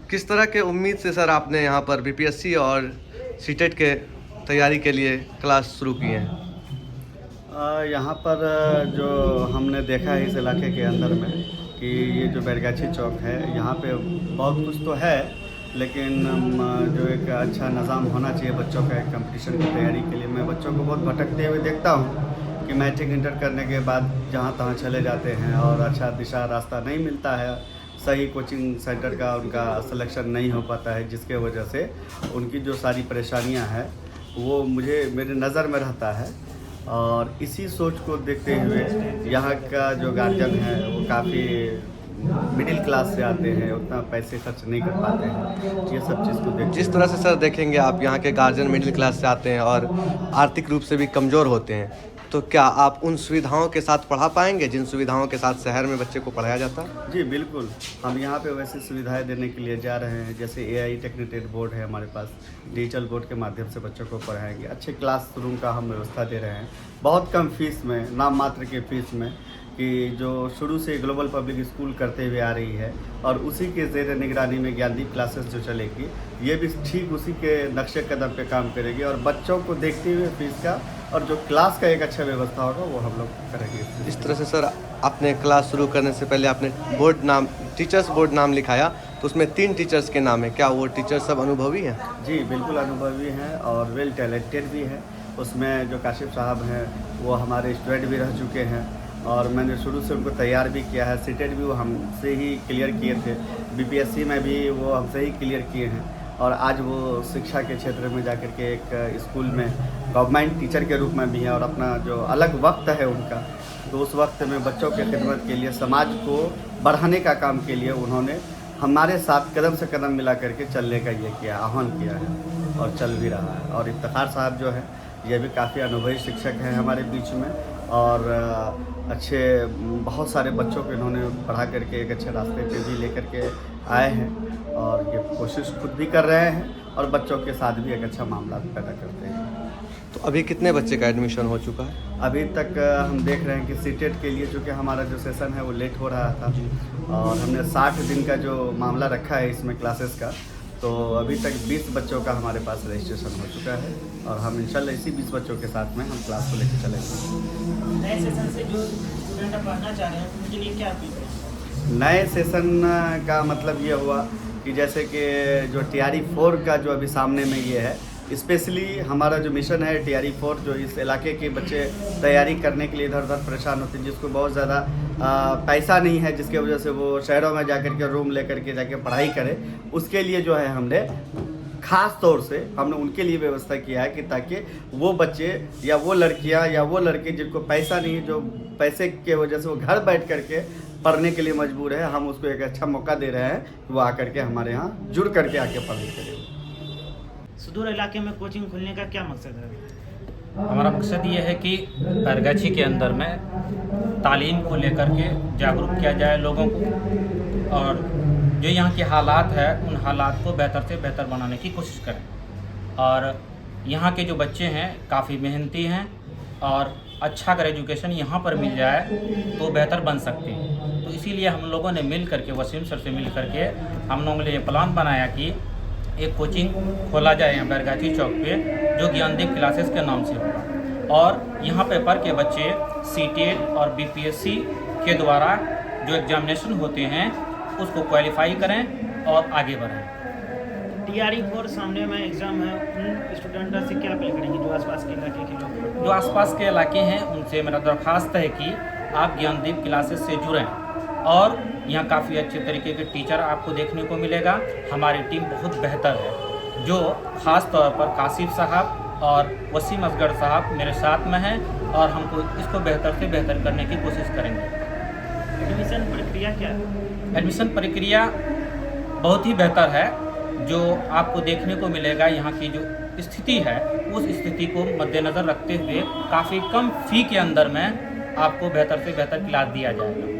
किस तरह के उम्मीद से सर आपने यहाँ पर बीपीएससी और सीटेट के तैयारी के लिए क्लास शुरू की है? यहाँ पर जो हमने देखा है इस इलाके के अंदर में कि ये जो बैरगाछी चौक है, यहाँ पे बहुत कुछ तो है, लेकिन जो एक अच्छा निज़ाम होना चाहिए बच्चों का एक कंपटीशन की तैयारी के लिए। मैं बच्चों को बहुत भटकते हुए देखता हूँ कि मैट्रिक इंटर करने के बाद जहाँ तहाँ चले जाते हैं और अच्छा दिशा रास्ता नहीं मिलता है, सही कोचिंग सेंटर का उनका सिलेक्शन नहीं हो पाता है, जिसके वजह से उनकी जो सारी परेशानियाँ हैं वो मेरे नज़र में रहता है। और इसी सोच को देखते हुए यहाँ का जो गार्जियन है वो काफ़ी मिडिल क्लास से आते हैं, उतना पैसे खर्च नहीं कर पाते हैं। ये सब चीज़ को देख जिस तरह से सर देखेंगे आप यहाँ के गार्जियन मिडिल क्लास से आते हैं और आर्थिक रूप से भी कमज़ोर होते हैं, तो क्या आप उन सुविधाओं के साथ पढ़ा पाएंगे जिन सुविधाओं के साथ शहर में बच्चे को पढ़ाया जाता है? जी बिल्कुल, हम यहाँ पे वैसी सुविधाएं देने के लिए जा रहे हैं। जैसे AI टेक्निटेड बोर्ड है हमारे पास, डिजिटल बोर्ड के माध्यम से बच्चों को पढ़ाएंगे। अच्छे क्लास रूम का हम व्यवस्था दे रहे हैं, बहुत कम फीस में, नाम मात्र के फीस में, कि जो शुरू से ग्लोबल पब्लिक स्कूल करते हुए आ रही है और उसी के ज़ेर निगरानी में ज्ञानदीप क्लासेस जो चलेगी, ये भी ठीक उसी के नक्शे कदम पे काम करेगी। और बच्चों को देखते हुए फीस का और जो क्लास का एक अच्छा व्यवस्था होगा वो हम लोग करेंगे। इस तरह से सर आपने क्लास शुरू करने से पहले आपने टीचर्स बोर्ड नाम लिखाया, तो उसमें 3 टीचर्स के नाम है, क्या वो टीचर्स सब अनुभवी हैं? जी बिल्कुल अनुभवी हैं और वेल टैलेंटेड भी हैं। उसमें जो काशिफ साहब हैं वो हमारे स्टूडेंट भी रह चुके हैं और मैंने शुरू से उनको तैयार भी किया है। सीटेट भी वो हमसे ही क्लियर किए थे, बीपीएससी में भी वो हमसे ही क्लियर किए हैं और आज वो शिक्षा के क्षेत्र में जाकर के एक स्कूल में गवर्नमेंट टीचर के रूप में भी हैं और अपना जो अलग वक्त है उनका, तो उस वक्त में बच्चों की खिदमत के लिए, समाज को बढ़ाने का काम के लिए उन्होंने हमारे साथ कदम से कदम मिला करके चलने का ये किया, आह्वान किया है और चल भी रहा है। और इफ्तिखार साहब जो है ये भी काफ़ी अनुभवी शिक्षक हैं हमारे बीच में और अच्छे बहुत सारे बच्चों को इन्होंने पढ़ा करके एक अच्छे रास्ते पे भी लेकर के आए हैं और ये कोशिश खुद भी कर रहे हैं और बच्चों के साथ भी एक अच्छा मामला पैदा करते हैं। तो अभी कितने बच्चे का एडमिशन हो चुका है? अभी तक हम देख रहे हैं कि सीटेट के लिए, चूँकि हमारा जो सेशन है वो लेट हो रहा था और हमने 60 दिन का जो मामला रखा है इसमें क्लासेस का, तो अभी तक 20 बच्चों का हमारे पास रजिस्ट्रेशन हो चुका है और हम इंशाल्लाह इसी 20 बच्चों के साथ में हम क्लास को लेकर चलेंगे। नए सेशन से जो स्टूडेंट पढ़ना चाह रहे हैं उनके लिए क्या अपील करें? नए सेशन का मतलब ये हुआ कि जैसे कि जो TRE 4 का जो अभी सामने में ये है, स्पेशली हमारा जो मिशन है TRE 4, जो इस इलाके के बच्चे तैयारी करने के लिए इधर उधर परेशान होते हैं, जिसको बहुत ज़्यादा पैसा नहीं है, जिसके वजह से वो शहरों में जाकर के रूम लेकर के जाके पढ़ाई करें, उसके लिए जो है हमने ख़ास तौर से हमने उनके लिए व्यवस्था किया है कि ताकि वो बच्चे या वो लड़कियां या वो लड़के जिनको पैसा नहीं है, जो पैसे के वजह से वो घर बैठ करके पढ़ने के लिए मजबूर है, हम उसको एक अच्छा मौका दे रहे हैं कि वो आकर के हमारे यहाँ जुड़ करके आके पढ़ाई करें। सुदूर इलाके में कोचिंग खोलने का क्या मकसद है? हमारा मकसद ये है कि बैरगाछी के अंदर में तालीम को लेकर के जागरूक किया जाए लोगों को और जो यहाँ के हालात है उन हालात को बेहतर से बेहतर बनाने की कोशिश करें। और यहाँ के जो बच्चे हैं काफ़ी मेहनती हैं और अच्छा अगर एजुकेशन यहाँ पर मिल जाए तो बेहतर बन सकते हैं। तो इसीलिए हम लोगों ने मिल करके, वसीम सर से मिल करके हम लोगों ने ये प्लान बनाया कि एक कोचिंग खोला जाए यहाँ बैरगाछी चौक पे, जो ज्ञानदीप क्लासेस के नाम से होगा और यहाँ पे पढ़ के बच्चे सीटेट और बीपीएससी के द्वारा जो एग्जामिनेशन होते हैं उसको क्वालिफाई करें और आगे बढ़ें। TRE 4 सामने में एग्ज़ाम है, उन स्टूडेंट से क्या अपील करेंगे जो आसपास के इलाके के लोग? जो आसपास के इलाके हैं उनसे मेरा दरख्वास्त है कि आप ज्ञानदीप क्लासेस से जुड़ें और यहाँ काफ़ी अच्छे तरीके के टीचर आपको देखने को मिलेगा। हमारी टीम बहुत बेहतर है, जो ख़ास तौर पर काशिफ साहब और वसीम असगर साहब मेरे साथ में हैं और हमको इसको बेहतर से बेहतर करने की कोशिश करेंगे। एडमिशन प्रक्रिया क्या है? एडमिशन प्रक्रिया बहुत ही बेहतर है, जो आपको देखने को मिलेगा। यहाँ की जो स्थिति है उस स्थिति को मद्देनज़र रखते हुए काफ़ी कम फ़ी के अंदर में आपको बेहतर से बेहतर क्लास दिया जाएगा।